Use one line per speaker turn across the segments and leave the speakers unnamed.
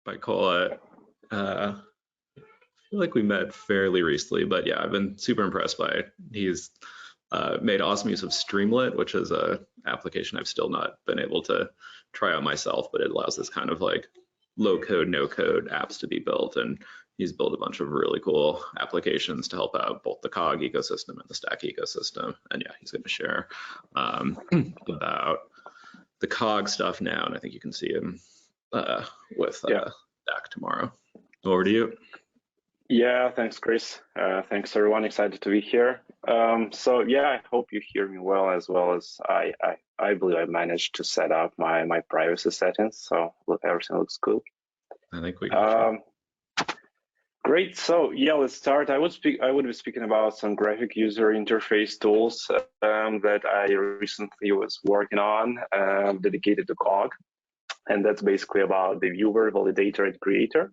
Mykola. I feel like we met fairly recently, but yeah, I've been super impressed by it. He's made awesome use of Streamlit, which is a application I've still not been able to try out myself, but it allows this kind of like low code, no code apps to be built. And he's built a bunch of really cool applications to help out both the COG ecosystem and the Stack ecosystem. And yeah, he's going to share about the COG stuff now, and I think you can see him with Stack tomorrow. Over to you.
Yeah, thanks, Chris. Thanks, everyone. Excited to be here. So yeah, I hope you hear me well as I believe I managed to set up my privacy settings, so everything looks cool.
I think we got
Great. So yeah, let's start. I would be speaking about some graphic user interface tools that I recently was working on, dedicated to COG, and that's basically about the viewer, validator, and creator.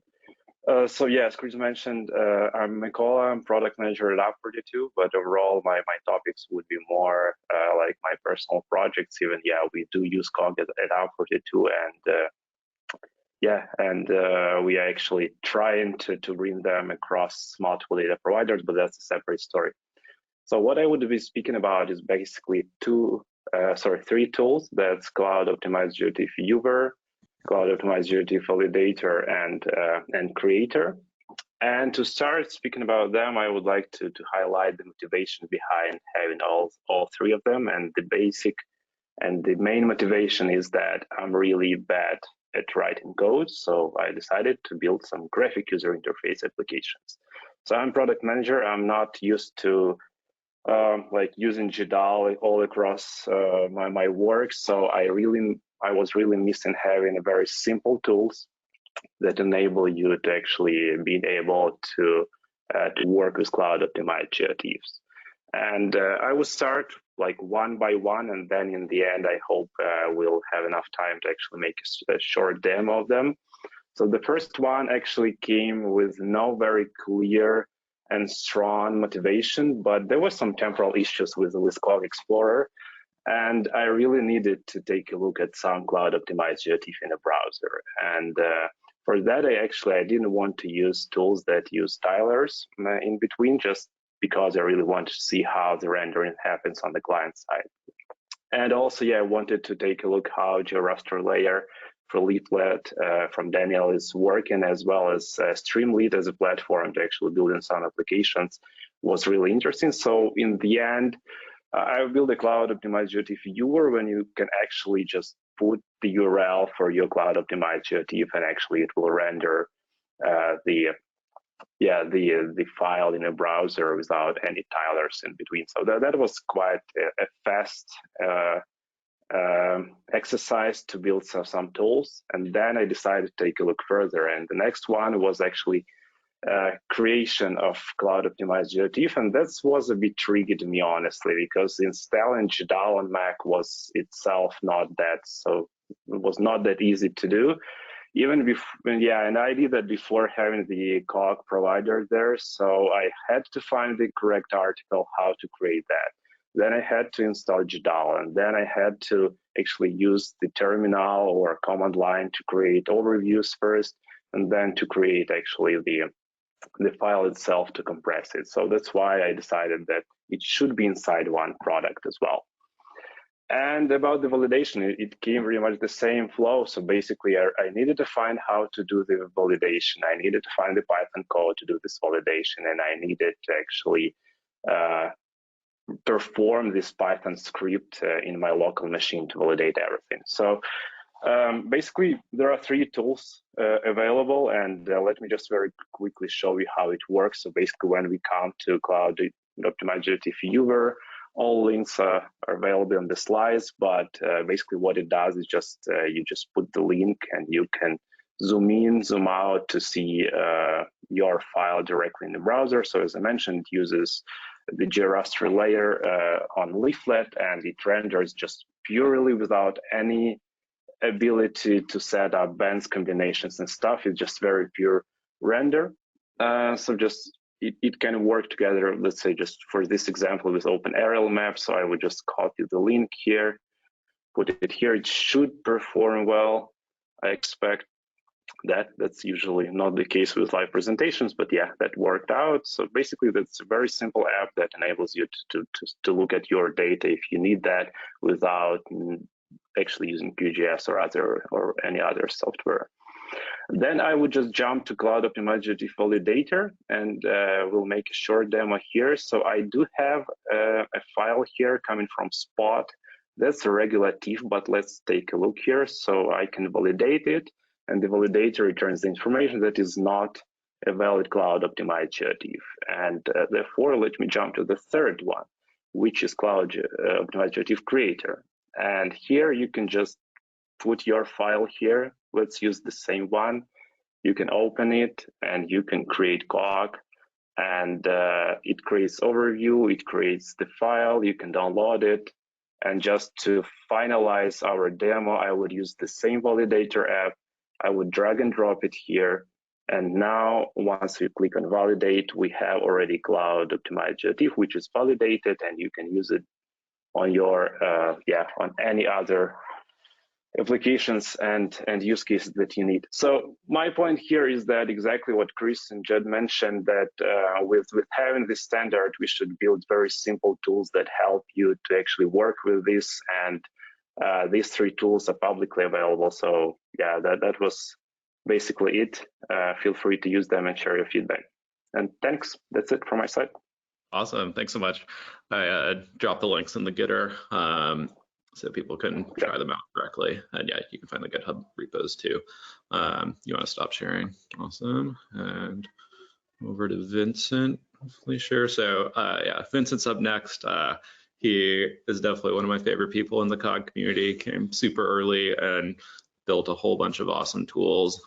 So yeah, as Chris mentioned, I'm Mykola, I'm product manager at App42, but overall my topics would be more like my personal projects. Even yeah, we do use COG at App42, and we are actually trying to bring them across multiple data providers, but that's a separate story. So what I would be speaking about is basically three tools. That's Cloud-Optimized GeoTIFF Viewer, Cloud-Optimized GeoTIFF Validator, and Creator. And to start speaking about them, I would like to highlight the motivation behind having all three of them. And the main motivation is that I'm really bad at writing code, so I decided to build some graphic user interface applications. So I'm product manager. I'm not used to like using GDAL all across my work, so I was really missing having a very simple tools that enable you to actually be able to work with cloud-optimized GeoTIFFs. And I will start like one by one, and then in the end, I hope we'll have enough time to actually make a short demo of them. So the first one actually came with no very clear and strong motivation, but there were some temporal issues with COG Explorer, and I really needed to take a look at some cloud-optimized GeoTIFF in a browser. And for that, I didn't want to use tools that use tilers in between, just because I really wanted to see how the rendering happens on the client side. And also, yeah, I wanted to take a look how GeoRaster layer for Leaflet from Daniel is working, as well as Streamlit as a platform to actually building some applications was really interesting. So in the end, I built a cloud-optimized GeoTIFF viewer when you can actually just put the URL for your cloud-optimized GeoTIFF, and actually it will render the file in a browser without any tilers in between. So that was quite a fast exercise to build some tools. And then I decided to take a look further. And the next one was actually creation of cloud-optimized GeoTIFF. And that was a bit tricky, to me, honestly, because installing GDAL on Mac was itself it was not that easy to do. Even before, and I did that before having the COG provider there. So I had to find the correct article how to create that. Then I had to install GDAL, and then I had to actually use the terminal or command line to create overviews first, and then to create actually the file itself to compress it. So that's why I decided that it should be inside one product as well. And about the validation, it came pretty much the same flow. So basically, I needed to find how to do the validation. I needed to find the Python code to do this validation, and I needed to actually perform this Python script in my local machine to validate everything. So basically, there are three tools available, and let me just very quickly show you how it works. So basically, when we come to Cloud-Optimized GeoTIFF Viewer, all links are available on the slides, but basically what it does is just you just put the link and you can zoom in, zoom out to see your file directly in the browser. So as I mentioned, it uses the GeoRaster layer on Leaflet, and it renders just purely without any ability to set up bands, combinations, and stuff. It's just very pure render. So just it can work together, let's say just for this example with open aerial map. So I would just copy the link here, put it here. It should perform well, I expect. That's usually not the case with live presentations, but yeah, that worked out. So basically, that's a very simple app that enables you to look at your data if you need that without actually using QGIS or any other software. Then I would just jump to Cloud-Optimized GeoTIFF Validator, and we'll make a short demo here. So I do have a file here coming from Spot. That's a regular TIFF, but let's take a look here. So I can validate it, and the validator returns the information that is not a valid Cloud-Optimized GeoTIFF. And therefore, let me jump to the third one, which is Cloud-Optimized GeoTIFF Creator. And here you can just put your file here. Let's use the same one. You can open it and you can create COG, and it creates overview, it creates the file, you can download it. And just to finalize our demo, I would use the same validator app. I would drag and drop it here. And now once we click on validate, we have already Cloud-Optimized GeoTIFF, which is validated, and you can use it on your, on any other applications and use cases that you need. So my point here is that exactly what Chris and Jed mentioned, that with having this standard, we should build very simple tools that help you to actually work with this. And these three tools are publicly available. So yeah, that was basically it. Feel free to use them and share your feedback. And thanks. That's it from my side.
Awesome. Thanks so much. I dropped the links in the Gitter so people can try them out directly. And yeah, you can find the GitHub repos too. You want to stop sharing? Awesome. And over to Vincent, hopefully share. So yeah, Vincent's up next. He is definitely one of my favorite people in the COG community. Came super early and built a whole bunch of awesome tools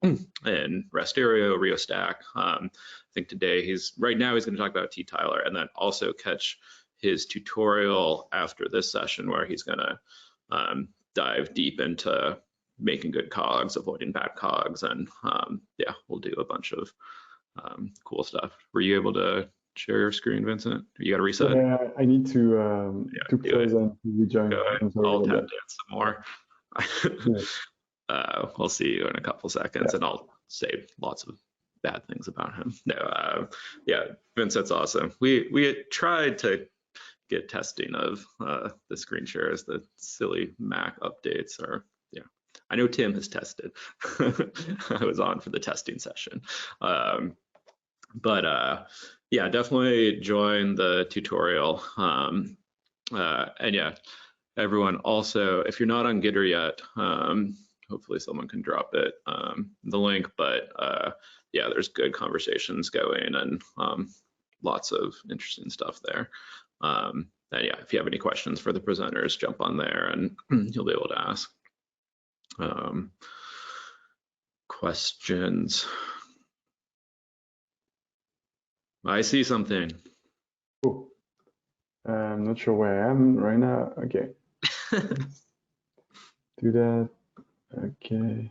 in Rasterio, RioStack. I think today right now he's going to talk about T-Tyler, and then also catch his tutorial after this session where he's going to dive deep into making good COGs, avoiding bad COGs, and yeah, we'll do a bunch of cool stuff. Were you able to share your screen, Vincent? You got to reset?
Yeah, I need to close and rejoin.
I'll tap dance some more. We'll see you in a couple seconds, and I'll say lots of bad things about him. No, yeah, Vincent's awesome. We tried to get testing of the screen share as the silly Mac updates are. Yeah, I know Tim has tested. I was on for the testing session, but yeah, definitely join the tutorial. And yeah, everyone also, if you're not on Gitter yet, hopefully someone can drop it, the link, but yeah, there's good conversations going and lots of interesting stuff there. And yeah, if you have any questions for the presenters, jump on there and you'll be able to ask questions. I see something.
Oh, I'm not sure where I am right now. Okay. Do that. Okay.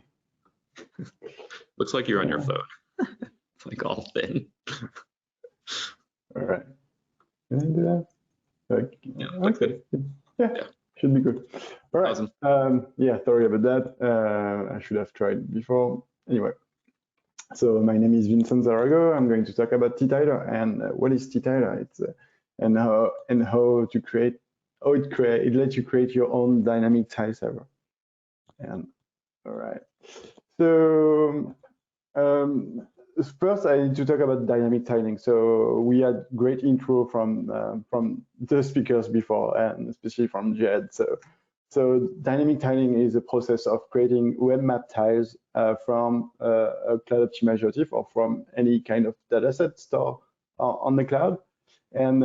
Looks like you're on your phone. It's like all thin.
All right. Can I do that? Okay.
Yeah, looks good.
Yeah, should be good. All right.
Awesome.
Yeah, sorry about that. I should have tried before. Anyway, so my name is Vincent Zarago. I'm going to talk about T-Tyler and what is T-Tyler. It's and how to create. It lets you create your own dynamic tile server. And all right. So first, I need to talk about dynamic tiling. So we had great intro from the speakers before, and especially from Jed. So dynamic tiling is a process of creating web map tiles from a Cloud-Optimized GeoTIFF or from any kind of dataset store on the cloud. And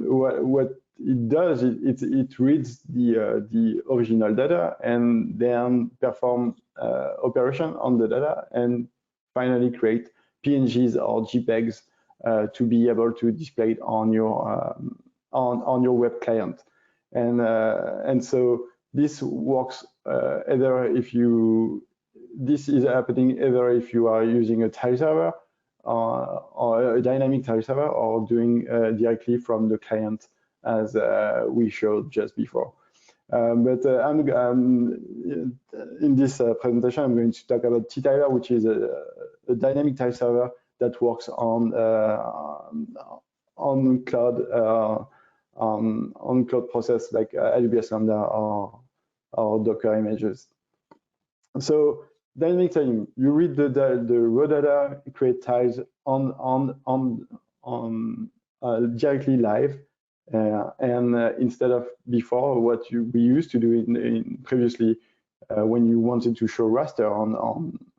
what it does, it reads the original data and then perform operation on the data and finally create PNGs or JPEGs to be able to display it on your web client. And so this works this is happening either if you are using a tile server or a dynamic tile server, or doing directly from the client as we showed just before. In this presentation, I'm going to talk about ttiler, which is a dynamic tile server that works on cloud on cloud process like AWS Lambda or Docker images. So dynamic tiling, you read the raw data, create tiles directly live, and instead of before what we used to do in previously when you wanted to show raster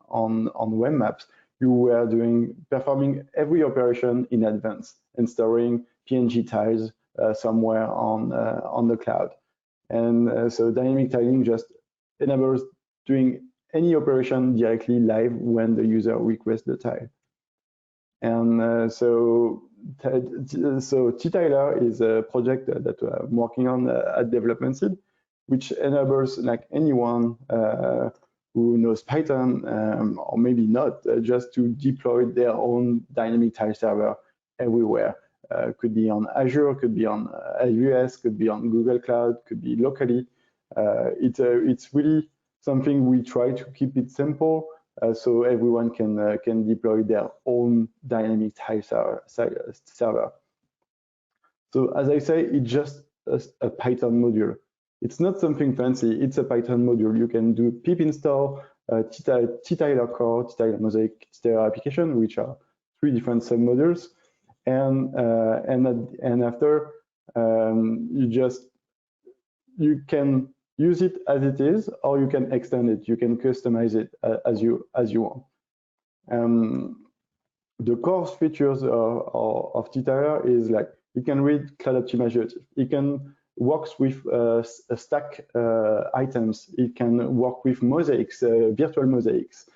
on web maps, you were performing every operation in advance and storing PNG tiles somewhere on the cloud. And so dynamic tiling just enables doing any operation directly live when the user requests the tile. And so ttiler is a project that I'm working on at Development Seed, which enables like anyone who knows Python or maybe not, just to deploy their own dynamic tile server everywhere. Could be on Azure, could be on AWS, could be on Google Cloud, could be locally. It's really something we try to keep it simple, so everyone can deploy their own dynamic tile server. So as I say, it's just a Python module. It's not something fancy. It's a Python module. You can do pip install, ttiler core, ttiler mosaic, ttiler application, which are 3 different submodules. And after you can use it as it is, or you can extend it. You can customize it as you want. The core features of ttiler is like you can read Cloud-Optimized GeoTIFF. It can work with stack items. It can work with mosaics, virtual mosaics.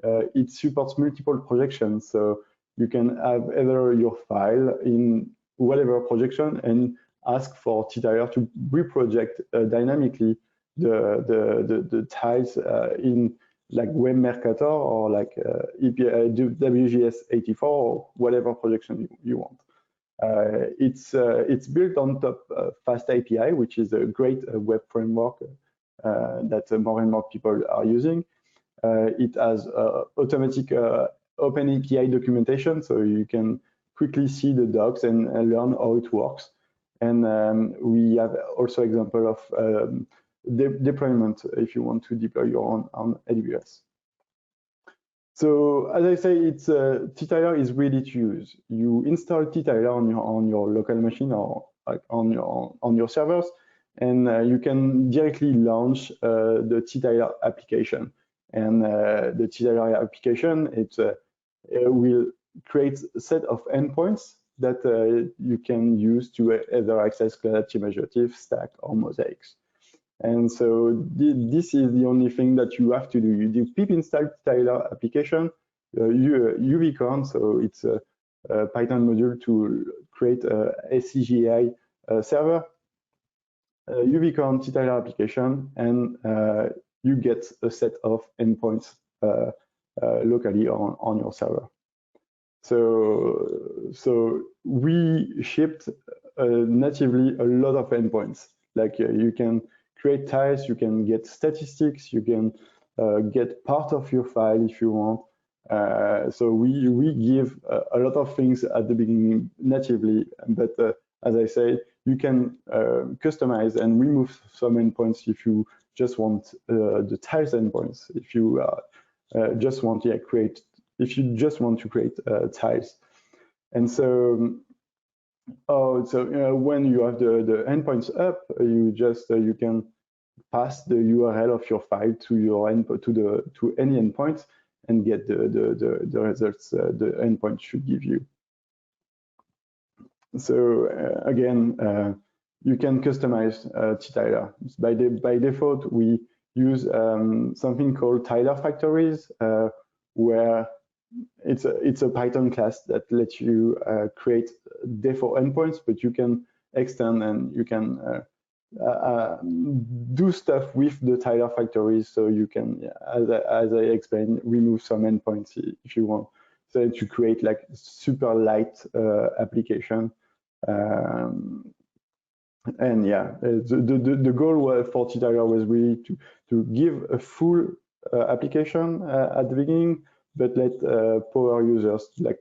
It supports multiple projections, so you can have either your file in whatever projection and ask for ttiler to reproject dynamically the tiles in like Web Mercator or like WGS84 or whatever projection you want. It's built on top Fast API, which is a great web framework that more and more people are using. It has automatic Open API documentation, so you can quickly see the docs and learn how it works. And we have also example of deployment if you want to deploy your own on AWS. So as I say, ttiler is ready to use. You install ttiler on your local machine or like on your servers, and you can directly launch the ttiler application. And the ttiler application will create a set of endpoints that you can use to either access Cloud-Optimized GeoTIFF, stack, or mosaics. And so this is the only thing that you have to do. You do pip install ttiler application, UVcorn, so it's a Python module to create a SCGI server, UVcorn ttiler application, and you get a set of endpoints locally on your server. So we shipped natively a lot of endpoints. Like you can create tiles, you can get statistics, you can get part of your file if you want. So we give a lot of things at the beginning natively, but as I say, you can customize and remove some endpoints if you just want the tiles endpoints. If you just want to create tiles, and so when you have the endpoints up, you can pass the URL of your file to your endpoint to any endpoint and get the results the endpoint should give you. So again, you can customize ttiler. By default, we use something called tiler factories, where it's a Python class that lets you create default endpoints, but you can extend and you can do stuff with the tiler factories. So you can, as I explained, remove some endpoints if you want. So to create like super light application. And yeah, the goal for Titler was really to give a full application at the beginning, but let power users like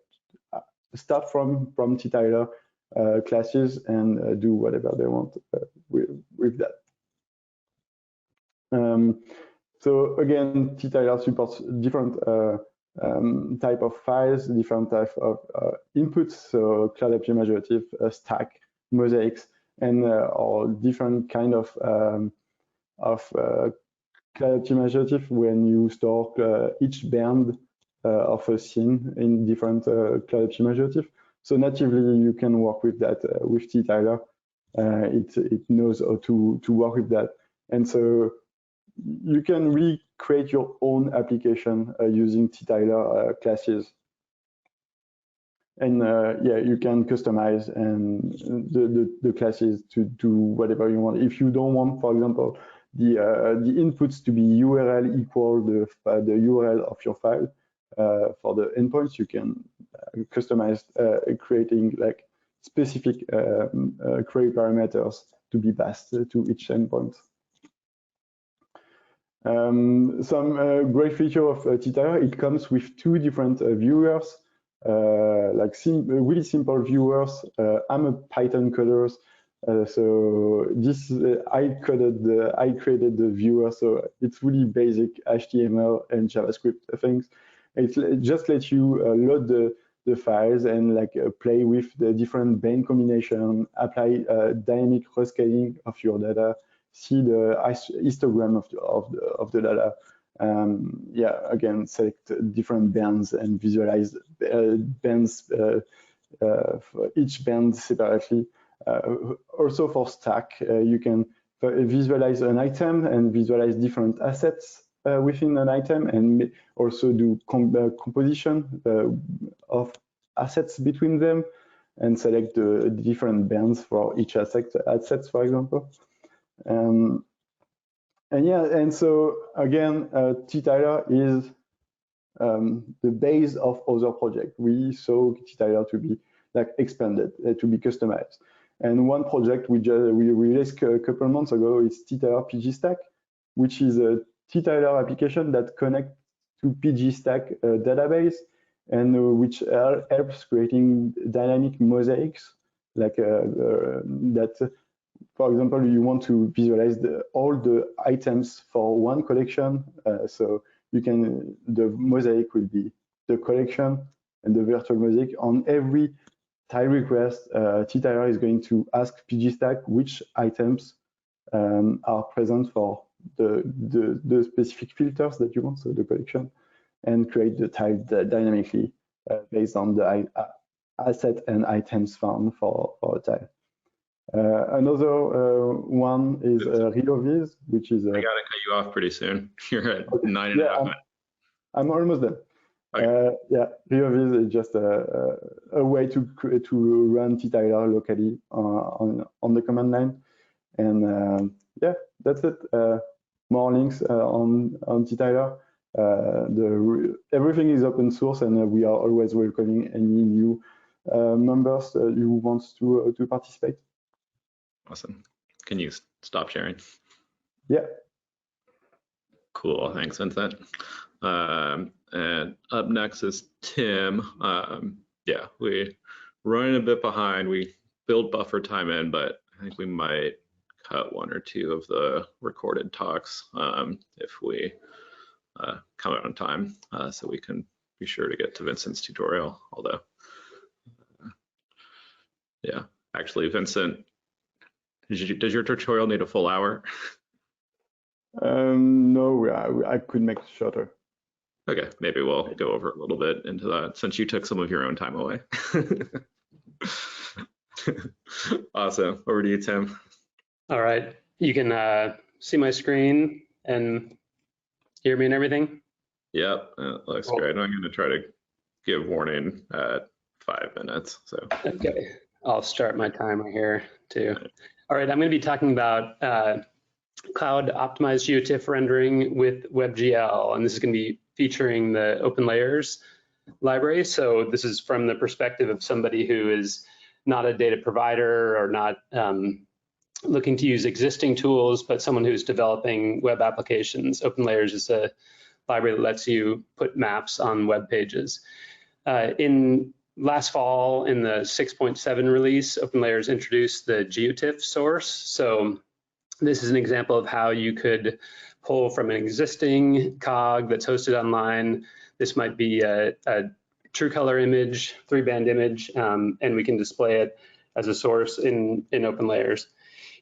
start from Titler classes and do whatever they want with that. So again, Titler supports different type of files, different type of inputs, so Cloud-Optimized GeoTIFF, stack, mosaics, and or different kind of Cloud-Optimized GeoTIFF when you store each band of a scene in different Cloud-Optimized GeoTIFF. So natively, you can work with that with Titler. It knows how to work with that, and so you can really create your own application using Titler classes. And yeah, you can customize and the classes to do whatever you want. If you don't want, for example, the inputs to be URL equal the URL of your file for the endpoints, you can customize creating like specific query parameters to be passed to each endpoint. Some great feature of Titler, it comes with two different viewers, like really simple viewers. I'm a Python coder, so this I created the viewer, so it's really basic HTML and JavaScript things. It just lets you load the files and like play with the different band combination, apply dynamic rescaling of your data, see the histogram of the data. Yeah, again, select different bands and visualize bands for each band separately. Also for stack, you can visualize an item and visualize different assets within an item, and also do composition of assets between them, and select the different bands for each assets, for example. And yeah, and so again, Titler is the base of other projects. We saw Titler to be like expanded, to be customized. And one project we released a couple of months ago is Titler PGStack, which is a Titler application that connects to PGStack database, and which helps creating dynamic mosaics, like that. For example, you want to visualize all the items for one collection, so you can, the mosaic will be the collection and the virtual mosaic. On every tile request, Titler is going to ask PGStack which items are present for the specific filters that you want, so the collection, and create the tile dynamically based on the asset and items found for a tile. Another one is RioViz, which is.
I gotta cut you off pretty soon. You're at 9.5 minutes.
I'm almost done.
Okay.
Yeah, RioViz is just a way to run Titler locally on the command line, and yeah, that's it. More links on Titler. Everything is open source, and we are always welcoming any new members who wants to participate.
Awesome. Can you stop sharing?
Yeah.
Cool. Thanks, Vincent. And up next is Tim. Yeah, we're running a bit behind. We build buffer time in, but I think we might cut one or two of the recorded talks if we come out on time, so we can be sure to get to Vincent's tutorial. Although, yeah, actually, Vincent, does your tutorial need a full hour?
No, I could make it shorter.
Okay, maybe we'll go over a little bit into that since you took some of your own time away. Awesome. Over to you, Tim.
All right. You can see my screen and hear me and everything?
Yep, that looks great. I'm going to try to give warning at 5 minutes. So.
Okay, I'll start my timer here too. All right, I'm going to be talking about Cloud-Optimized GeoTIFF rendering with WebGL, and this is going to be featuring the Open Layers library. So this is from the perspective of somebody who is not a data provider or not looking to use existing tools, but someone who's developing web applications. OpenLayers is a library that lets you put maps on web pages. In last fall, in the 6.7 release, OpenLayers introduced the GeoTIFF source. So this is an example of how you could pull from an existing COG that's hosted online. This might be a true color image, 3-band image, and we can display it as a source in OpenLayers.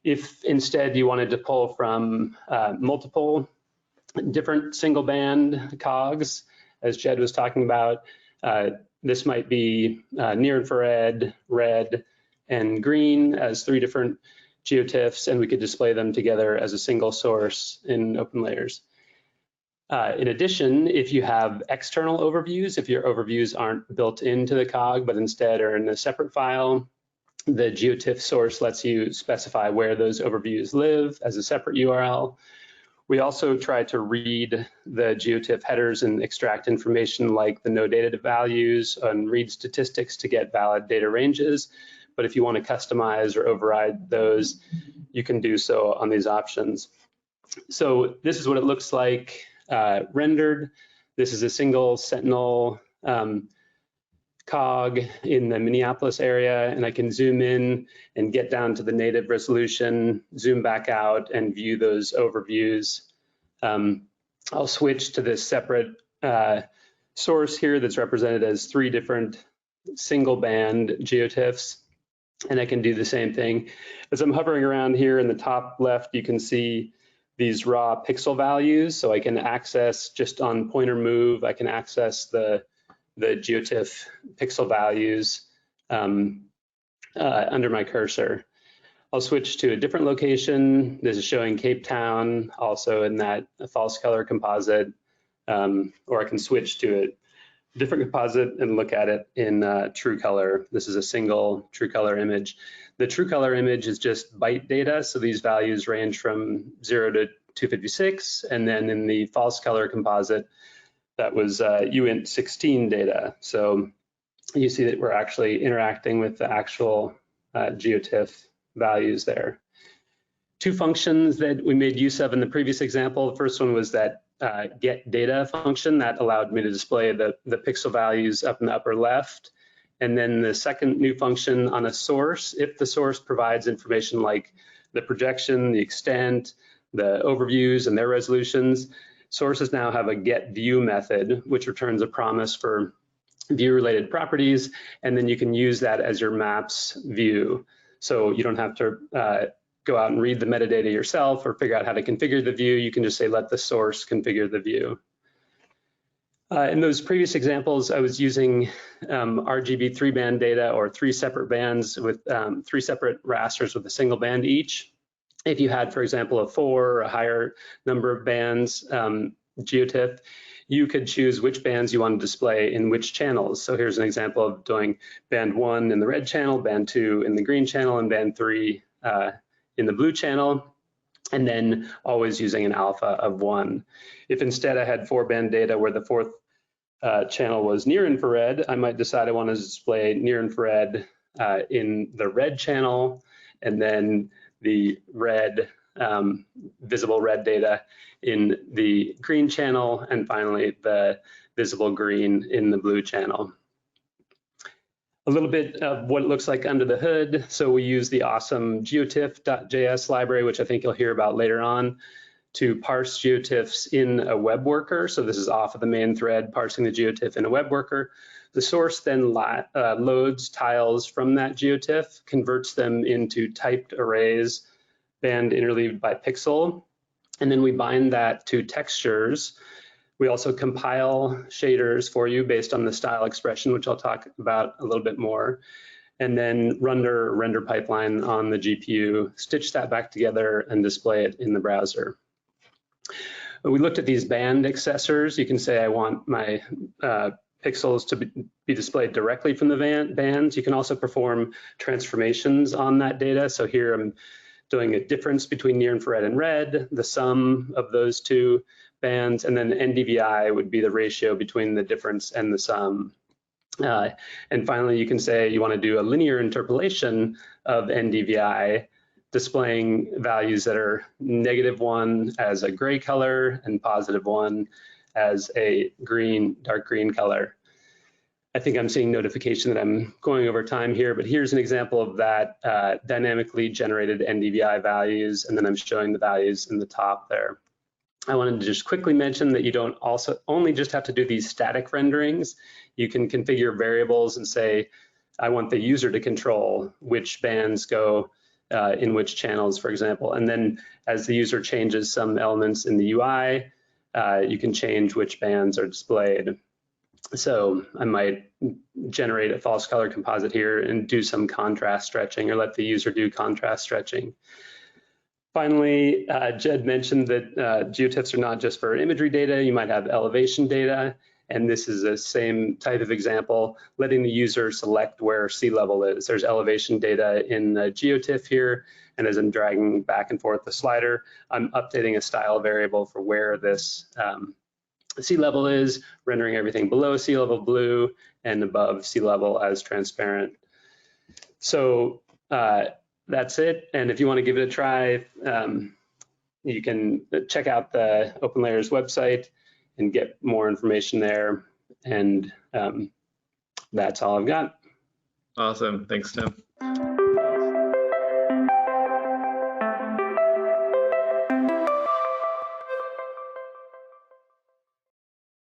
If instead you wanted to pull from multiple different single band COGs, as Jed was talking about, this might be near infrared, red, and green as 3 different GeoTIFFs, and we could display them together as a single source in OpenLayers. In addition, if you have external overviews, if your overviews aren't built into the COG, but instead are in a separate file, the GeoTIFF source lets you specify where those overviews live as a separate URL. We also try to read the GeoTIFF headers and extract information like the no data values and read statistics to get valid data ranges. But if you want to customize or override those, you can do so on these options. So this is what it looks like rendered. This is a single Sentinel COG in the Minneapolis area, and I can zoom in and get down to the native resolution, zoom back out and view those overviews. I'll switch to this separate source here that's represented as 3 different single band GeoTIFFs, and I can do the same thing. As I'm hovering around here in the top left, you can see these raw pixel values, so I can access just on pointer move, I can access the GeoTIFF pixel values under my cursor. I'll switch to a different location. This is showing Cape Town, also in that false color composite, or I can switch to a different composite and look at it in true color. This is a single true color image. The true color image is just byte data, so these values range from 0 to 256, and then in the false color composite, that was uint16 data. So you see that we're actually interacting with the actual GeoTIFF values there. 2 functions that we made use of in the previous example. The first one was that get data function that allowed me to display the pixel values up in the upper left. And then the second new function on a source, if the source provides information like the projection, the extent, the overviews and their resolutions, sources now have a get view method, which returns a promise for view related properties, and then you can use that as your maps view. So you don't have to go out and read the metadata yourself or figure out how to configure the view. You can just say, let the source configure the view. In those previous examples, I was using RGB 3-band data, or 3 separate bands with 3 separate rasters with a single band each. If you had, for example, a 4 or a higher number of bands GeoTIFF, you could choose which bands you want to display in which channels. So here's an example of doing band 1 in the red channel, band 2 in the green channel, and band 3 in the blue channel, and then always using an alpha of 1. If instead I had 4-band data where the 4th channel was near infrared, I might decide I want to display near infrared in the red channel, and then the red, visible red data in the green channel, and finally the visible green in the blue channel. A little bit of what it looks like under the hood. So we use the awesome geotiff.js library, which I think you'll hear about later on, to parse GeoTIFFs in a web worker. So this is off of the main thread, parsing the GeoTIFF in a web worker. The source then loads tiles from that GeoTIFF, converts them into typed arrays, band interleaved by pixel, and then we bind that to textures. We also compile shaders for you based on the style expression, which I'll talk about a little bit more, and then render pipeline on the GPU, stitch that back together and display it in the browser. We looked at these band accessors. You can say I want my pixels to be displayed directly from the bands. You can also perform transformations on that data. So here I'm doing a difference between near infrared and red, the sum of those 2 bands, and then NDVI would be the ratio between the difference and the sum. And finally, you can say you want to do a linear interpolation of NDVI displaying values that are -1 as a gray color and +1 as a green, dark green color. I think I'm seeing notification that I'm going over time here, but here's an example of that dynamically generated NDVI values, and then I'm showing the values in the top there. I wanted to just quickly mention that you don't also only just have to do these static renderings. You can configure variables and say, I want the user to control which bands go in which channels, for example. And then as the user changes some elements in the UI, you can change which bands are displayed. So I might generate a false color composite here and do some contrast stretching, or let the user do contrast stretching. Finally, Jed mentioned that GeoTIFFs are not just for imagery data. You might have elevation data, and this is the same type of example, letting the user select where sea level is. There's elevation data in the GeoTIFF here, and as I'm dragging back and forth the slider, I'm updating a style variable for where this sea level is, rendering everything below sea level blue and above sea level as transparent. So that's it. And if you want to give it a try, you can check out the OpenLayers website and get more information there. And that's all I've got.
Awesome. Thanks, Tim.